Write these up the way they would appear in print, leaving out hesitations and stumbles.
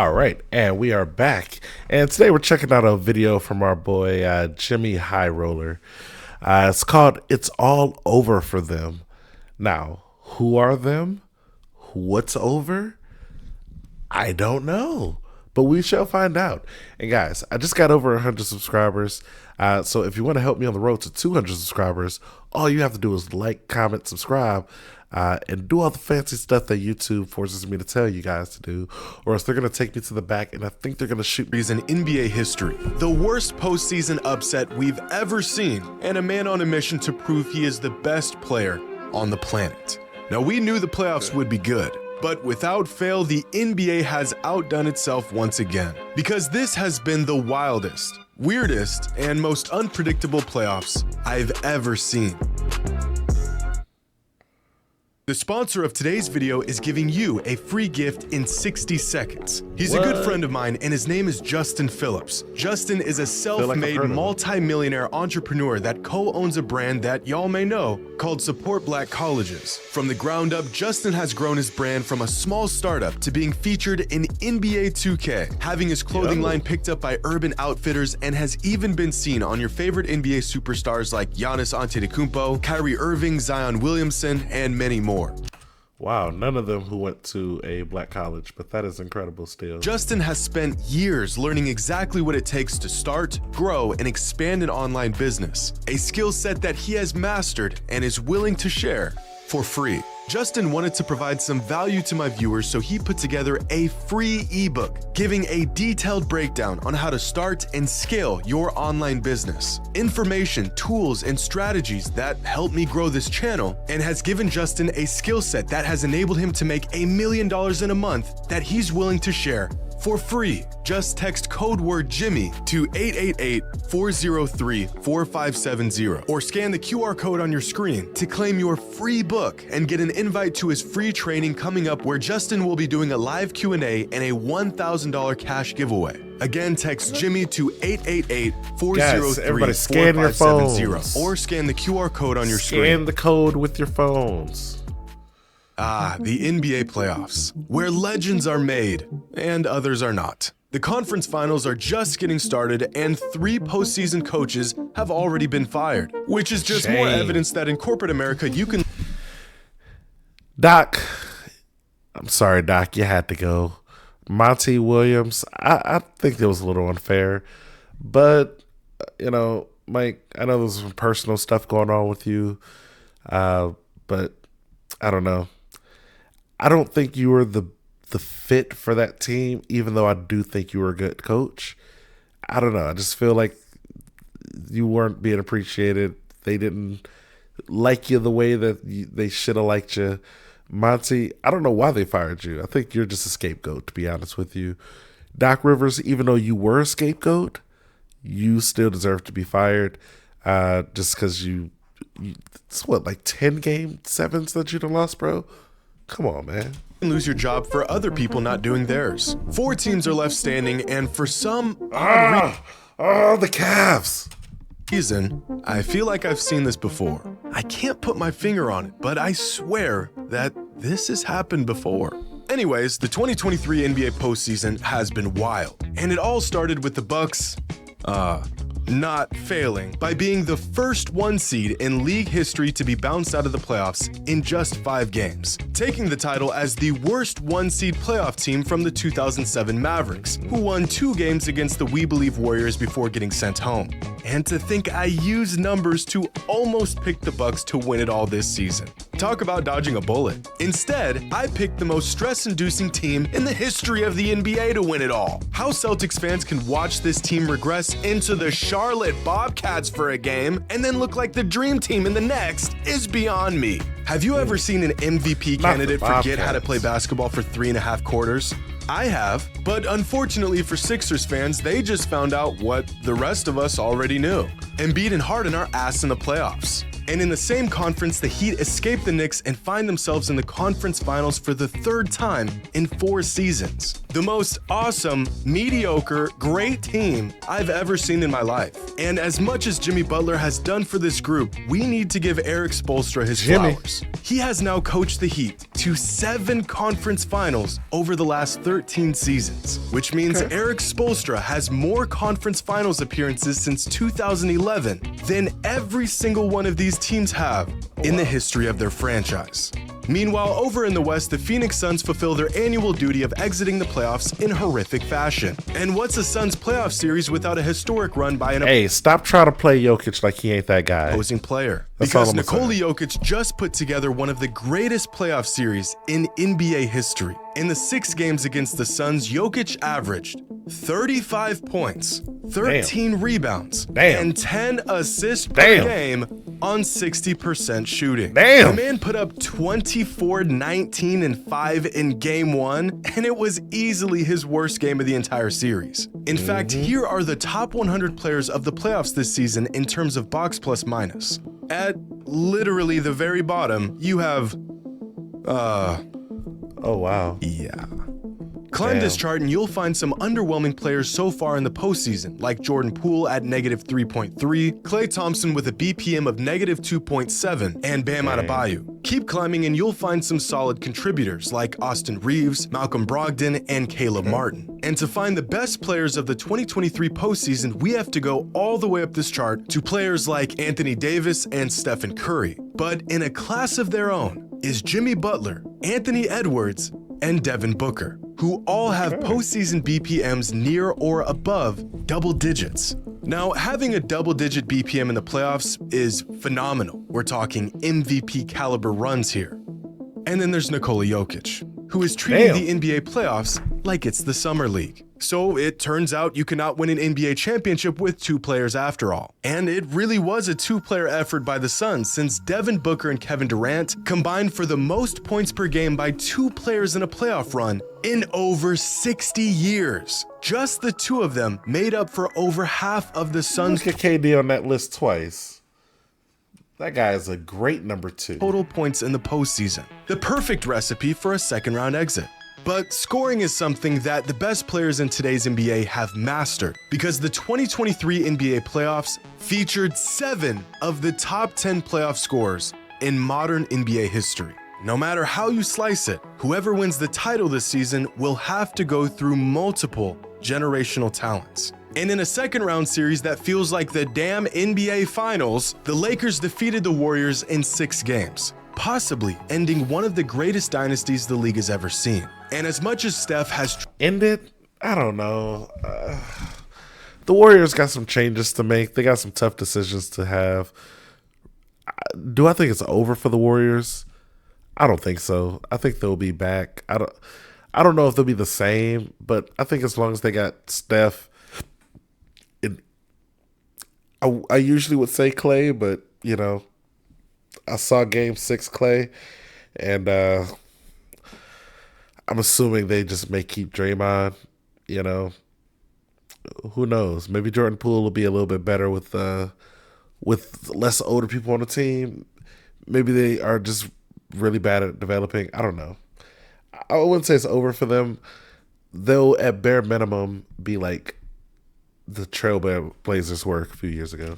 All right, and we are back. And today we're checking out a video from our boy JxmyHighroller. It's called "It's All Over for Them." Now, who are them? What's over? I don't know, but we shall find out. And guys, I just got over 100 subscribers. So if you want to help me on the road to 200 subscribers, all you have to do is like, comment, subscribe, and do all the fancy stuff that YouTube forces me to tell you guys to do, or else they're going to take me to the back and I think they're going to shoot me. In NBA history, the worst postseason upset we've ever seen, and a man on a mission to prove he is the best player on the planet. Now, we knew the playoffs would be good, but without fail, the NBA has outdone itself once again, because this has been the wildest, weirdest, and most unpredictable playoffs I've ever seen. The sponsor of today's video is giving you a free gift in 60 seconds. He's a good friend of mine, and his name is Justin Phillips. Justin is a self-made multi-millionaire entrepreneur that co-owns a brand that y'all may know called Support Black Colleges. From the ground up, Justin has grown his brand from a small startup to being featured in NBA 2K, having his clothing line picked up by Urban Outfitters, and has even been seen on your favorite NBA superstars like Giannis Antetokounmpo, Kyrie Irving, Zion Williamson, and many more. Wow, none of them who went to a black college, but that is incredible still. Justin has spent years learning exactly what it takes to start, grow, and expand an online business, a skill set that he has mastered and is willing to share for free. Justin wanted to provide some value to my viewers, so he put together a free ebook giving a detailed breakdown on how to start and scale your online business, information, tools, and strategies that helped me grow this channel, and has given Justin a skill set that has enabled him to make $1 million in a month that he's willing to share for free. Just text code word Jimmy to 888-403-4570 or scan the QR code on your screen to claim your free book and get an invite to his free training coming up, where Justin will be doing a live Q&A and a $1,000 cash giveaway. Again, text Jimmy to 888-403-4570 or scan the QR code on your screen. Scan the code with your phones. The NBA playoffs, where legends are made and others are not. The conference finals are just getting started, and 3 postseason coaches have already been fired, which is just more evidence that in corporate America you can... Doc, I'm sorry, Doc, you had to go. Monty Williams, I think that was a little unfair, but, you know, Mike, I know there's some personal stuff going on with you, but I don't know. I don't think you were the fit for that team, even though I do think you were a good coach. I don't know. I just feel like you weren't being appreciated. They didn't like you the way that they should have liked you. Monty, I don't know why they fired you. I think you're just a scapegoat, to be honest with you. Doc Rivers, even though you were a scapegoat, you still deserve to be fired, just because it's what, like 10 game 7s that you'd have lost, bro? Come on, man. Lose your job for other people not doing theirs. 4 teams are left standing, and for some odd the Cavs reason, I feel like I've seen this before. I can't put my finger on it, but I swear that this has happened before. Anyways, the 2023 NBA postseason has been wild, and it all started with the Bucks, not failing by being the first 1 seed in league history to be bounced out of the playoffs in just 5 games, taking the title as the worst 1 seed playoff team from the 2007 Mavericks, who won 2 games against the We Believe Warriors before getting sent home. And to think I used numbers to almost pick the Bucks to win it all this season. Talk about dodging a bullet. Instead, I picked the most stress-inducing team in the history of the NBA to win it all. How Celtics fans can watch this team regress into the Charlotte Bobcats for a game and then look like the dream team in the next is beyond me. Have you ever seen an MVP candidate forget how to play basketball for 3.5 quarters? I have, but unfortunately for Sixers fans, they just found out what the rest of us already knew. Embiid and Harden are ass in the playoffs. And in the same conference, the Heat escape the Knicks and find themselves in the conference finals for the 3rd time in 4 seasons. The most awesome, mediocre, great team I've ever seen in my life. And as much as Jimmy Butler has done for this group, we need to give Eric Spoelstra his flowers. He has now coached the Heat to 7 conference finals over the last 13 seasons, which means Eric Spoelstra has more conference finals appearances since 2011 than every single one of these teams have in the history of their franchise. Meanwhile, over in the West, the Phoenix Suns fulfill their annual duty of exiting the playoffs in horrific fashion. And what's a Suns playoff series without a historic run by an Hey, stop trying to play Jokic like he ain't that guy. opposing player? That's all Because I'm Nikola saying. Jokic just put together one of the greatest playoff series in NBA history. In the 6 games against the Suns, Jokic averaged 35 points, 13 rebounds, and 10 assists per game on 60% shooting. The man put up 24, 19, and 5 in game 1, and it was easily his worst game of the entire series. In fact, here are the top 100 players of the playoffs this season in terms of box plus minus. At literally the very bottom, you have, Oh, wow. yeah. Climb this chart and you'll find some underwhelming players so far in the postseason, like Jordan Poole at negative 3.3, Klay Thompson with a BPM of negative 2.7, and Bam Adebayo. Keep climbing and you'll find some solid contributors like Austin Reeves, Malcolm Brogdon, and Caleb Martin. And to find the best players of the 2023 postseason, we have to go all the way up this chart to players like Anthony Davis and Stephen Curry. But in a class of their own is Jimmy Butler, Anthony Edwards, and Devin Booker, who all have postseason BPMs near or above double digits. Now, having a double-digit BPM in the playoffs is phenomenal. We're talking MVP caliber runs here. And then there's Nikola Jokic, who is treating the NBA playoffs like it's the Summer League. So it turns out you cannot win an NBA championship with 2 players after all. And it really was a 2-player effort by the Suns, since Devin Booker and Kevin Durant combined for the most points per game by 2 players in a playoff run in over 60 years. Just the 2 of them made up for over half of the Suns' Look at KD on that list twice. That guy is a great number 2. total points in the postseason. The perfect recipe for a second-round exit. But scoring is something that the best players in today's NBA have mastered, because the 2023 NBA playoffs featured 7 of the top 10 playoff scorers in modern NBA history. No matter how you slice it, whoever wins the title this season will have to go through multiple generational talents. And in a second-round series that feels like the damn NBA Finals, the Lakers defeated the Warriors in 6 games, possibly ending one of the greatest dynasties the league has ever seen. And as much as Steph has Ended? I don't know. The Warriors got some changes to make. They got some tough decisions to have. Do I think it's over for the Warriors? I don't think so. I think they'll be back. I don't know if they'll be the same, but I think as long as they got Steph, I usually would say Clay, but you know, I saw Game 6 Clay, and I'm assuming they just may keep Draymond. You know, who knows? Maybe Jordan Poole will be a little bit better with less older people on the team. Maybe they are just really bad at developing. I don't know. I wouldn't say it's over for them. They'll, at bare minimum, be like the Trailblazers were a few years ago.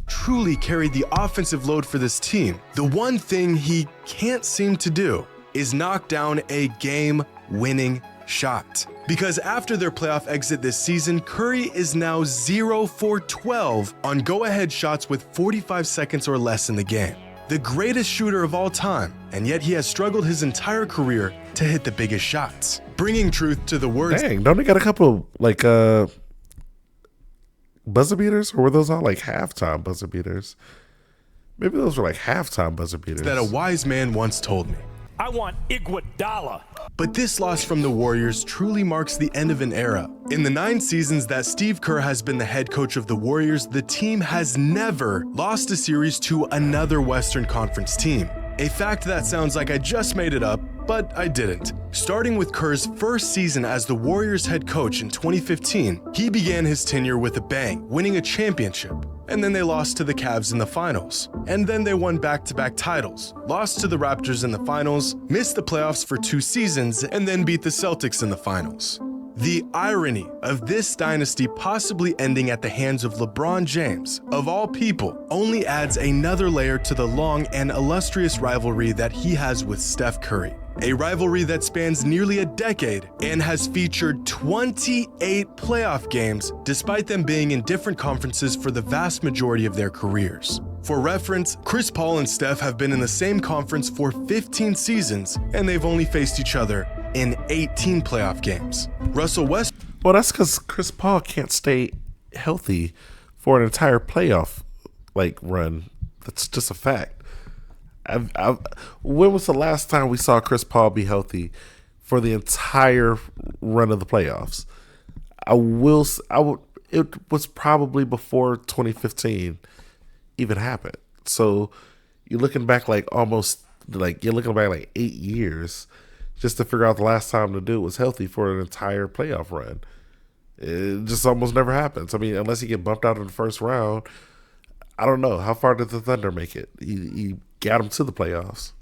truly carried the offensive load for this team, the one thing he can't seem to do is knock down a game-winning shot. Because after their playoff exit this season, Curry is now 0 for 12 on go-ahead shots with 45 seconds or less in the game. The greatest shooter of all time, and yet he has struggled his entire career to hit the biggest shots. Bringing truth to the words. Dang, don't they got a couple like buzzer beaters, or were those all like halftime buzzer beaters? Maybe those were like halftime buzzer beaters. That a wise man once told me. I want Iguodala. But this loss from the Warriors truly marks the end of an era. In the 9 seasons that Steve Kerr has been the head coach of the Warriors, the team has never lost a series to another Western Conference team. A fact that sounds like I just made it up, but I didn't. Starting with Kerr's first season as the Warriors head coach in 2015, he began his tenure with a bang, winning a championship. And then they lost to the Cavs in the finals. And then they won back-to-back titles, lost to the Raptors in the finals, missed the playoffs for 2 seasons, and then beat the Celtics in the finals. The irony of this dynasty possibly ending at the hands of LeBron James, of all people, only adds another layer to the long and illustrious rivalry that he has with Steph Curry. A rivalry that spans nearly a decade and has featured 28 playoff games, despite them being in different conferences for the vast majority of their careers. For reference, Chris Paul and Steph have been in the same conference for 15 seasons, and they've only faced each other in 18 playoff games. Russell Westbrook. Well, that's because Chris Paul can't stay healthy for an entire playoff run. That's just a fact. When was the last time we saw Chris Paul be healthy for the entire run of the playoffs? It was probably before 2015 even happened. So you're looking back you're looking back 8 years just to figure out the last time the dude was healthy for an entire playoff run. It just almost never happens. I mean, unless you get bumped out in the first round. I don't know. How far did the Thunder make it? He got them to the playoffs.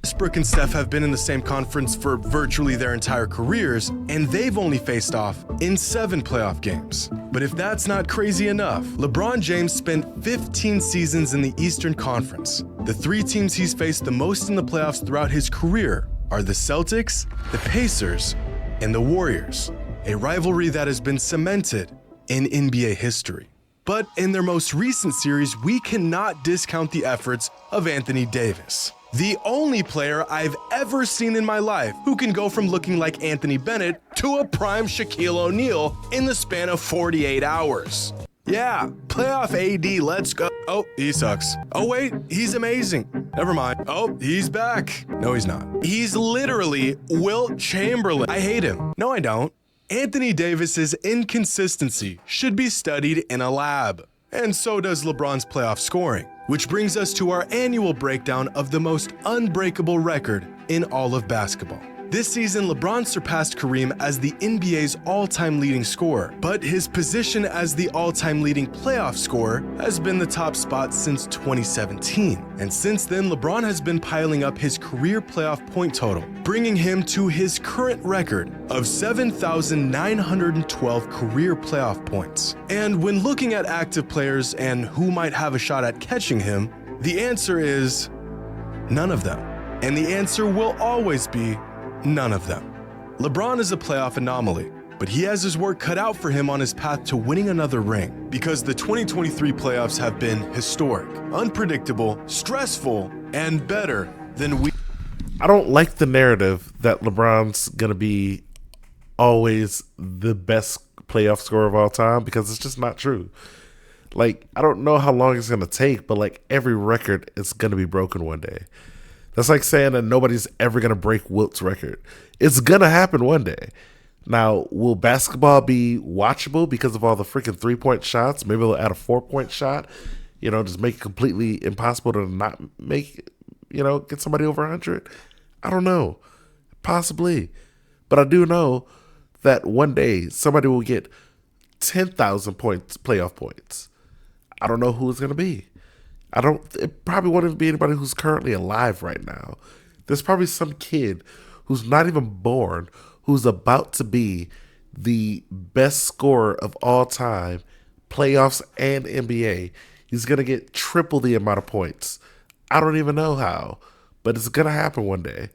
Westbrook and Steph have been in the same conference for virtually their entire careers, and they've only faced off in 7 playoff games. But if that's not crazy enough, LeBron James spent 15 seasons in the Eastern Conference. The 3 teams he's faced the most in the playoffs throughout his career are the Celtics, the Pacers, and the Warriors, a rivalry that has been cemented in NBA history. But in their most recent series, we cannot discount the efforts of Anthony Davis, the only player I've ever seen in my life who can go from looking like Anthony Bennett to a prime Shaquille O'Neal in the span of 48 hours. Yeah, playoff AD, let's go. Oh, he sucks. Oh wait, he's amazing. Never mind. Oh, he's back. No, he's not. He's literally Wilt Chamberlain. I hate him. No, I don't. Anthony Davis's inconsistency should be studied in a lab. And so does LeBron's playoff scoring, which brings us to our annual breakdown of the most unbreakable record in all of basketball. This season, LeBron surpassed Kareem as the NBA's all-time leading scorer, but his position as the all-time leading playoff scorer has been the top spot since 2017. And since then, LeBron has been piling up his career playoff point total, bringing him to his current record of 7,912 career playoff points. And when looking at active players and who might have a shot at catching him, the answer is none of them. And the answer will always be none of them. LeBron is a playoff anomaly, but he has his work cut out for him on his path to winning another ring, because the 2023 playoffs have been historic, unpredictable, stressful, and better than we. I don't like the narrative that LeBron's going to be always the best playoff scorer of all time, because it's just not true. I don't know how long it's going to take, but every record is going to be broken one day. That's like saying that nobody's ever going to break Wilt's record. It's going to happen one day. Now, will basketball be watchable because of all the freaking 3-point shots? Maybe they'll add a 4-point shot, just make it completely impossible to not make, get somebody over 100. I don't know. Possibly. But I do know that one day somebody will get 10,000 points, playoff points. I don't know who it's going to be. It probably won't even be anybody who's currently alive right now. There's probably some kid who's not even born who's about to be the best scorer of all time, playoffs and NBA. He's going to get triple the amount of points. I don't even know how, but it's going to happen one day.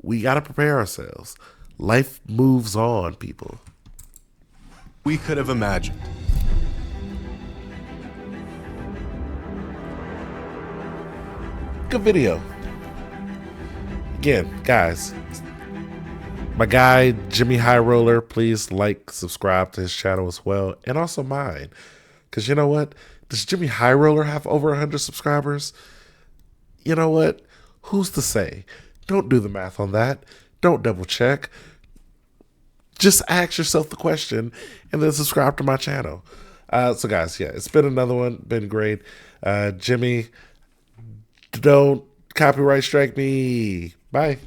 We got to prepare ourselves. Life moves on, people. We could have imagined. Good video. Again, guys, my guy JxmyHighroller, please subscribe to his channel as well, and also mine, because you know what? Does JxmyHighroller have over 100 subscribers? You know what? Who's to say? Don't do the math on that. Don't double check. Just ask yourself the question and then subscribe to my channel. So guys, yeah, it's been another one. Been great. Jimmy, don't copyright strike me. Bye.